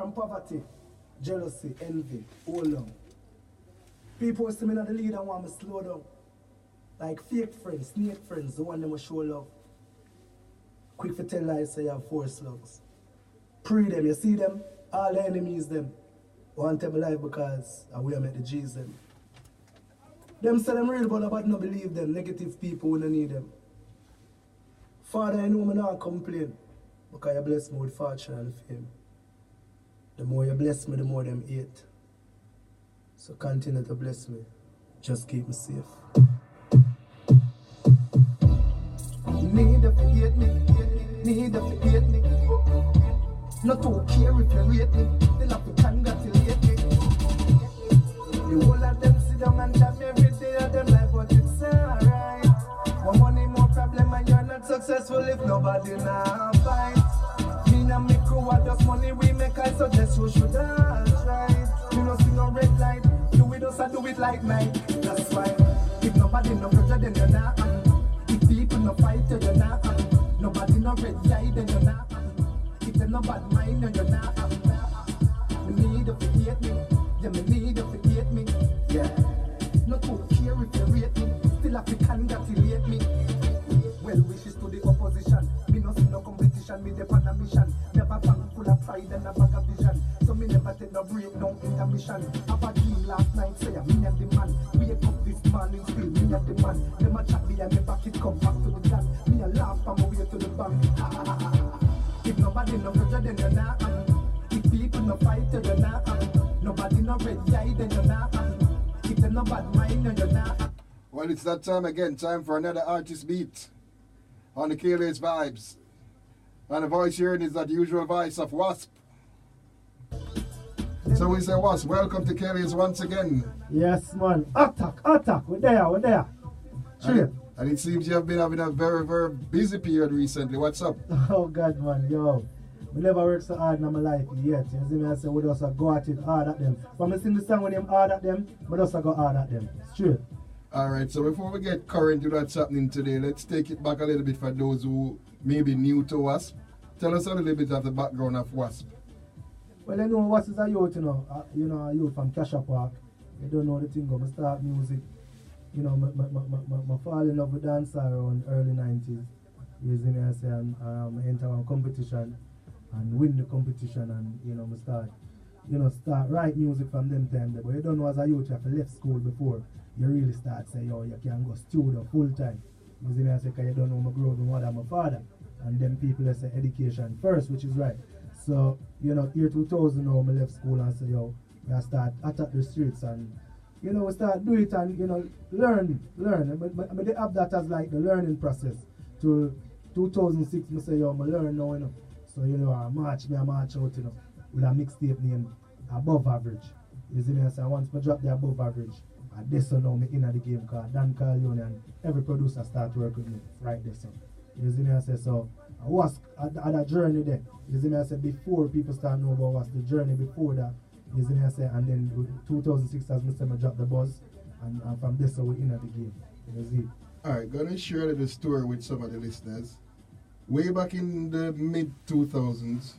from poverty, jealousy, envy, all long. People see me not the leader and want me slow down. Like fake friends, snake friends, the one them will show love. Quick for tell lies say you have 4 slugs. Pray them, you see them, all the enemies them. Want them alive because I will make the G's them. Them say them real but no believe them, negative people when I need them. Father, I know me not complain because you bless me with fortune and fame. The more you bless me, the more them hate. So continue to bless me. Just keep me safe. Need to hate me, need to hate me. Not to care if you rate me, they'll have to congratulate me. The whole of them sit down and chat every day of them life, but it's alright. More money, more problem, and you're not successful if nobody now fight. Me and me crew are just money we make, I suggest you should all try. You don't see no red light, do it us, I do it like night. That's why, if nobody no pressure, then you're not. If people no fight, you're not. Nobody no red light, then you're not. If they're no bad mind, then you're not. Me need to hate me, yeah, me need to hate me, yeah. Not to care if you rate me, still have to congratulate me. Well wishes to the opposition, me no see no competition, me dey on a mission. Never bank full of pride and a bag of vision, so me never take no break, no intermission. Have a dream last night, say me and the man. Wake up this morning, still me and the man. Them a chat behind me back, it come back to the plan. Me a laugh on my way to the bank. If nobody no pressure, then you're not. If people no fight, then you're not. Nobody no red eye, then you're not. If they're no bad mind, then you're not. Well, it's that time again, time for another artist beat on the KLAS Vibes. And the voice here is that usual voice of Wasp. So we say, Wasp, welcome to KLAS once again. Yes, man. Attack. We're there. Sure. And it seems you have been having a very, very busy period recently. What's up? Oh, God, man. Yo. We never worked so hard in my life yet. You see me, I say, we just go at it hard at them. When I sing the song with them hard at them, we just go hard at them. Straight. Alright, so before we get current to what's happening today, let's take it back a little bit for those who may be new to Wasp. Tell us a little bit of the background of Wasp. Well, you know, Wasp is a youth, a youth from Cassia Park. You don't know the thing, but I start music. You know, I fall in love with dance around early 90s. You see me, I say, and enter a competition and win the competition, and, start write music from them time. But you don't know, as a youth, you have to left school before you really start say, yo, you can go studio full time. You see me, I say, because you don't know my growth, my mother, my father. And then people say education first, which is right. So, year 2000 now, I left school and say, yo, I start attack the streets and, we start do it and, learn. But they have that as like the learning process. To 2006, I say, yo, I learn now, So, I march out, with a mixtape named Above Average. You see me, I say, once I drop the Above Average, and this one now me in the game called Dan Carleone, and every producer start working with me right this one. You see me, I say, so I was at a journey there. You see me, I say, before people start know about what's the journey before that. You see me, I say, and then 2006 as I say, I drop the buzz, and from this we in the game. You see. Alright, gonna share the story with some of the listeners. Way back in the mid 2000s,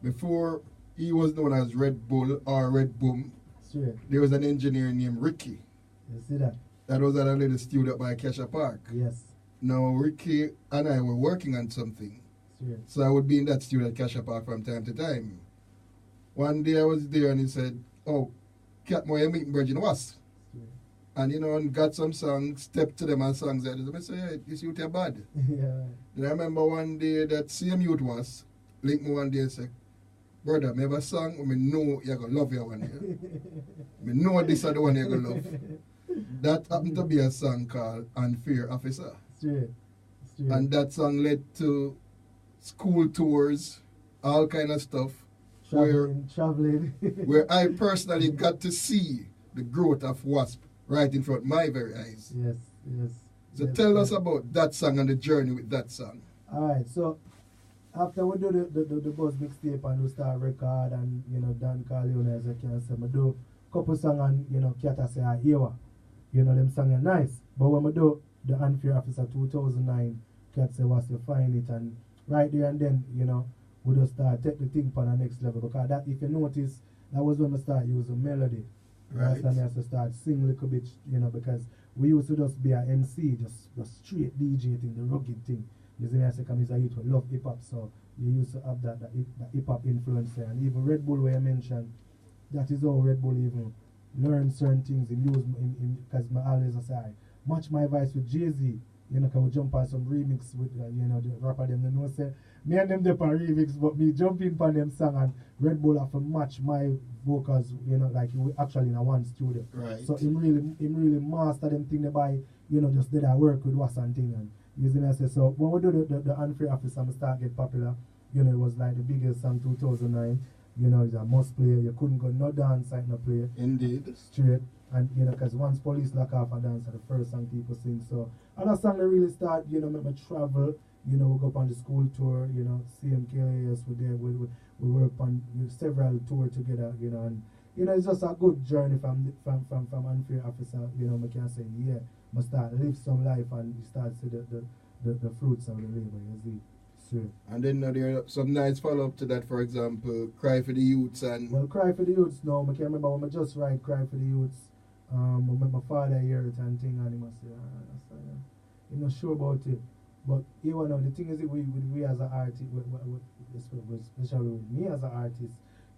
before he was known as Red Bull or Red Boom, sure, there was an engineer named Ricky. You see that? That was at a little studio by Cassia Park. Yes. Now, Ricky and I were working on something. Sure. So I would be in that studio at Cassia Park from time to time. One day I was there and he said, oh, Catmore, you're meeting Virgin Wasp. Sure. And and got some songs, stepped to them and songs. And I said, hey, this youth are bad. Yeah. Then I remember one day that same youth was, linked me one day and said, brother, I have a song where I know you're going to love your one here. I know this is the one you're going to love. That happened to be a song called Unfair Officer. Straight. And that song led to school tours, all kind of stuff. Traveling. Where I personally got to see the growth of Wasp right in front of my very eyes. Yes. So tell us about that song and the journey with that song. Alright, so after we do the buzz mixtape and we start record and Dan Carleone, as I can say, I do a couple songs and Kata say I hear. Them songs are nice. But when I do the Unfair Officer 2009, Kat say, what's you find it? And right there and then, we just start take the thing for the next level. Because that, if you notice, that was when we start using melody. Right. That's when I have to start sing a little bit, you know, because we used to just be a MC, just straight DJ thing, the rugged thing. You see me, I say, because I used to love hip hop, so you used to have that hip hop influence there. And even Red Bull, where I mentioned, that is how Red Bull even learn certain things and use, because I always say, I match my voice with Jay-Z, you know, because we jump on some remix with, you know, the rapper them, they know, say, me and them dip on remix, but me jump in on them song and Red Bull have to match my vocals, you know, like we actually in a one studio. Right. So him really master them thing by, you know, just did I work with Wasp and thing. And you see me, I say, so when we do the Unfair Officer, I start get popular, you know, it was like the biggest song 2009. You know, it's a must play. You couldn't go no dance site no play. Indeed. Straight. And, you know, because once police lock off a dance, the first song people sing. So, and that song they really start, you know, make me travel. You know, we go up on the school tour, you know, KLAS, we there, we work on several tours together, you know, and, you know, it's just a good journey from Unfair Officer, you know, I can say, yeah, I start live some life and you start see the fruits of the labor, you see. Sure. And then there are some nice follow-up to that, for example, Cry for the Youths and... Well, Cry for the Youths, no, I can't remember when I just write Cry for the Youths. I remember my father hear it and thing, and he must say, I'm not sure about it. But you know, the thing is that we as an artist, especially with me as an artist,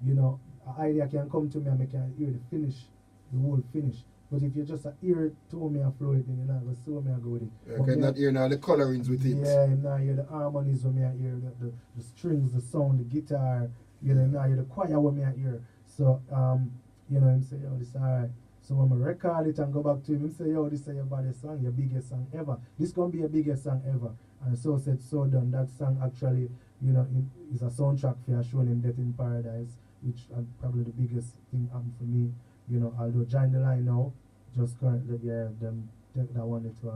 you know, an idea can come to me and I can hear the whole finish. But if you just hear it to me and flow it, then you're not going to see me and go with it. You cannot hear now the colorings with it. Yeah, you now hear the harmonies when I hear the strings, the sound, the guitar, you know, now hear the choir when I hear. So, you know, him say, yo, this is alright. So when I record it and go back to him say, yo, this is your baddest song, your biggest song ever. This going to be your biggest song ever. And so said, so done. That song actually, you know, is a soundtrack for showing him Death in Paradise, which is probably the biggest thing happened for me. You know, although Join the Line now, just currently, yeah, them take that one into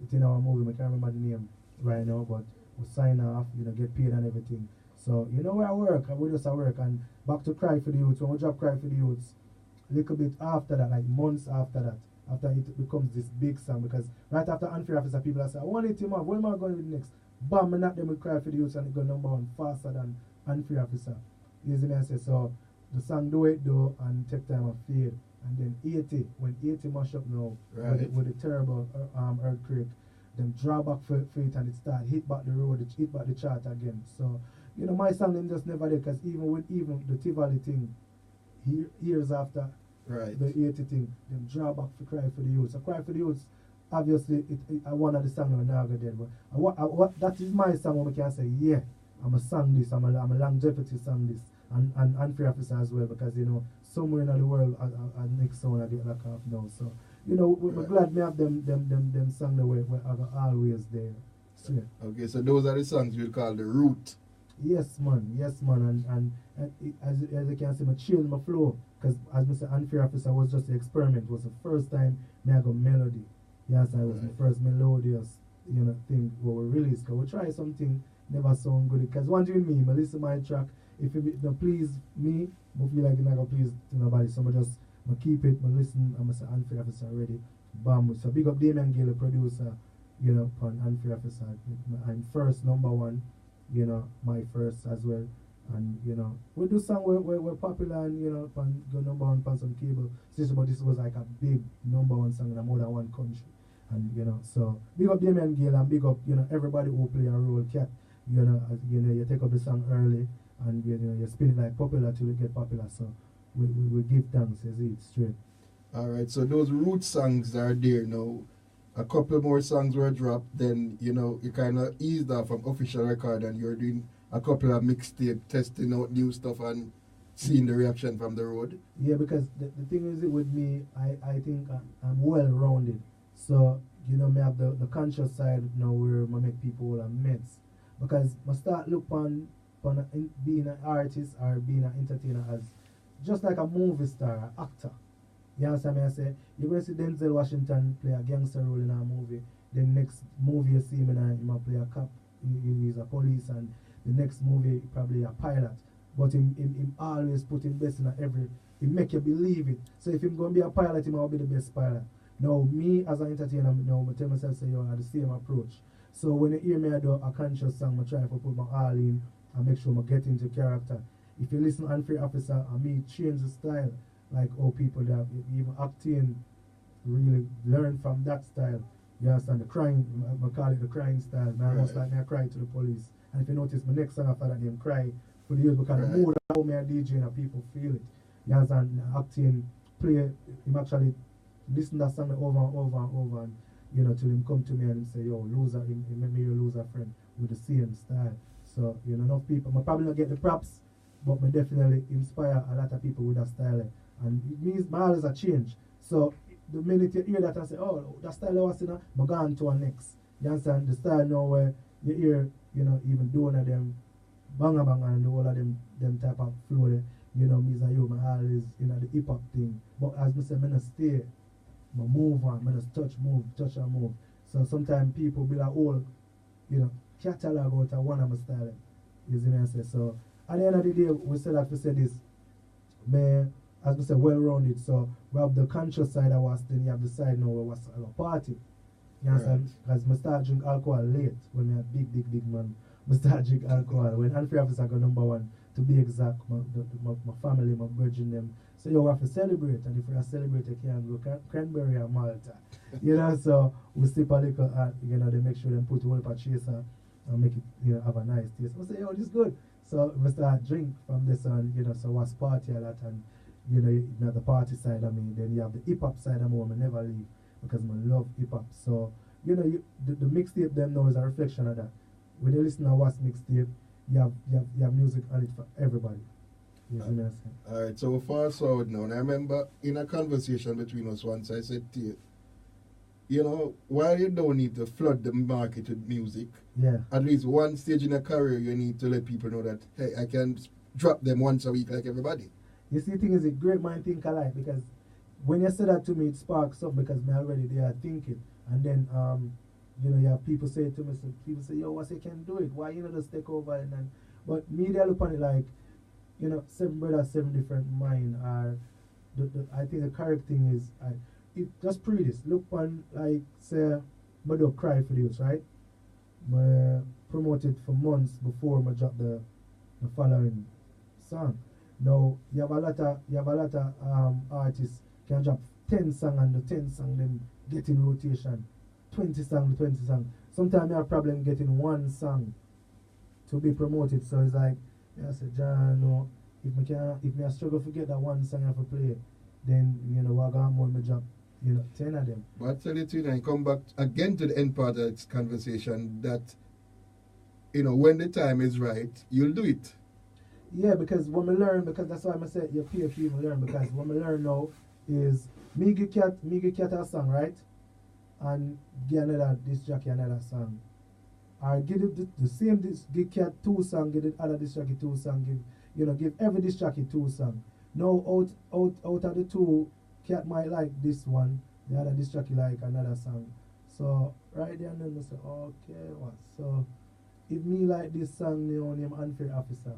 it's in our movie, I can't remember the name right now, but we sign off, you know, get paid and everything. So, you know where I work, and we just work, and back to Cry for the Youths, when we drop Cry for the Youths, a little bit after that, like months after that, after it becomes this big song, because right after Unfair Officer, people are saying, I want it him up, what am I going with next? Bam, I knock them with Cry for the Youths, and it go number one faster than Unfair Officer. You see me, I say, so the song do it though, and take time of fade. And then 80, when 80 mash up now, right, with the terrible earthquake, them draw back for it and it start hit back the road, it hit back the chart again. So, you know, my song them just never did, because even the Tivoli thing, years after right, the 80 thing, them draw back for Cry for the Youths. So Cry for the Youths, obviously, I one of the songs when Naga did, but that is my song when I can say, yeah, I'm a song this, I'm a longevity song this. And Unfair Officer as well, because, you know, somewhere in the world, I next song I get locked off now. So, you know, we're glad we have them song the way we're always there. So, yeah. Okay, so those are the songs you'd call the root. Yes, man. And as you can see, I chill my flow, because as I said, Unfair Officer was just an experiment. It was the first time I got melody. Yes, I was my first melodious, you know, thing where we released. Because we try something, never sound good. Because one thing with me, I listen to my track. If it don't please me, I feel like it's not going to please nobody. So I just keep it, I listen, I'm an Unfair Officer already. Bam. So big up Damien Gill, the producer, you know, on Unfair Officer. I'm first, number one, you know, my first as well. And, you know, we do song we're popular and, you know, go number one on some cable station, but this was like a big number one song in more than one country. And, you know, so big up Damien Gill and big up, you know, everybody who play a role. Cat, you know, you take up the song early. And you know, you spin it like popular till it get popular. So we give thanks, as it straight. Alright, so those root songs are there now. A couple more songs were dropped, then you know you kinda eased off from official record and you're doing a couple of mixtape, testing out new stuff and seeing the reaction from the road. Yeah, because the thing is with me, I think I'm well rounded. So, you know, I have the conscious side now where I make people all meds. Because I start look on being an artist or being an entertainer as just like a movie star, an actor. You understand me? I say, you're going to see Denzel Washington play a gangster role in a movie. The next movie you see him in, he might play a cop, he's a police, and the next movie probably a pilot. But him always put him best in every, he make you believe it. So if him going to be a pilot, he might be the best pilot. Now, me as an entertainer, now I tell myself, say, yo, I have the same approach. So when you hear me I do a conscious song, I try to put my all in and make sure I get into character. If you listen Unfair Officer and me change the style, like how people that even acting really learn from that style. You understand the crying, I call it the crying style. Man, almost like me I cry to the police. And if you notice my next song after that them cry for the years because the mood of how me a DJ and people feel it. You understand acting, play him actually listen to that song over and over and over and till him come to me and him say, yo, loser, him make me a loser friend with the same style. So, enough people, I probably not get the props, but I definitely inspire a lot of people with that style. And it means my always a change. So, the minute you hear that and say, oh, that style I was in, I'm going to a next. You understand? The style now where you hear, even doing them banga banga and all of them type of flow there, me say, yo, my always, the hip hop thing. But as I say, I stay, I move on, I just touch and move. So sometimes people be like, oh, catalog out of one of my style. You see me I say? So at the end of the day, we say that we say this, man, as we say, well-rounded. So we have the conscious side of us, then you have the side now where was a party. You understand? Because I start drink alcohol late when I'm a big man. I start drink alcohol. When Unfair Officer go number one, to be exact, my family, my virgin them. So you have to celebrate, and if we are celebrate, you can go cranberry and Malta. So we sip a little, they make sure they put a whole chaser and make it, have a nice taste. I say, yo, this is good. So we start drink from this on, so Wasp party a lot, and you have the party side of me, then you have the hip hop side of me, I never leave because I love hip hop. So, the mixtape them now is a reflection of that. When you listen to Wasp mixtape, you have music on it for everybody. Alright, so fast forward now. And I remember in a conversation between us once, I said to you, while you don't need to flood the market with music, at least one stage in a career, you need to let people know that, hey, I can drop them once a week like everybody. You see, the thing is, a great mind think alike, because when you say that to me, it sparks up because me already there thinking. And then, you have people say to me, yo, what's you can do it? Why you just take over? And then, but me, they look on it like, 7 brothers, 7 different mind. I think the correct thing is, just pre this. Look on, like, say, I don't cry for this, right? I promoted for months before I drop the following song. Now you have a lot of artists can drop 10 songs and the 10 songs then get in rotation. 20 songs, 20 songs. Sometimes you have problem getting one song to be promoted. So it's like, I say, John, no, if me struggle to get that one song I have to play, then I got more my job, 10 of them. But I tell you too, and come back again to the end part of this conversation that when the time is right, you'll do it. Yeah, because when we learn, because that's why I say you pay for even learn, because when we learn now is me give cat a song, right? And give another disc jockey another song. Or give it the same give cat 2 songs, give it other disc jockey 2 songs, give every disc jockey 2 songs. Now out of the 2, cat might like this one, the other disc jockey like another song. So right there and then we say, okay, what? So if me like this song name Unfair Officer,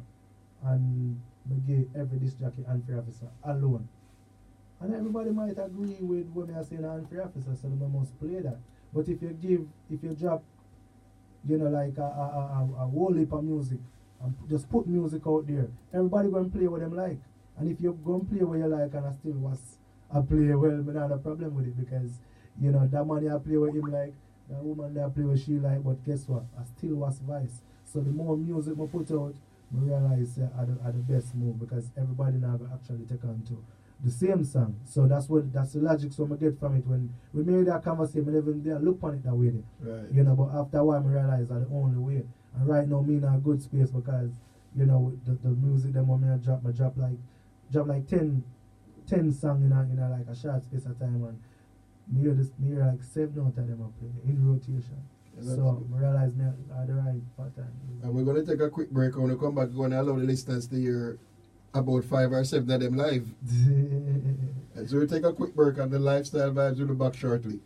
and we give every disc jockey Unfair Officer alone. And everybody might agree with what I say Unfair Officer, so they must play that. But if you drop, like a whole heap of music, and just put music out there, everybody going to play what them like. And if you go and play what you like and I still was a play well, I don't have a problem with it, because, that man I play with him like, that woman that play with she like, but guess what? I still was vice. So the more music I put out, I realize are the best move, because everybody now actually take on to the same song. So that's the logic so I get from it. When we made that conversation, I never there look on it that way. Right. But after a while I realize that's the only way. And right now me in a good space, because the music them when I drop like 10 songs in a like a short space of time, and me hear like 7 out of them I play in rotation. So I realize me at the right pattern. And we're going to take a quick break. When we come back, we're going to allow the listeners to hear about 5 or 7 of them live. So we'll take a quick break, and the lifestyle vibes will be back shortly.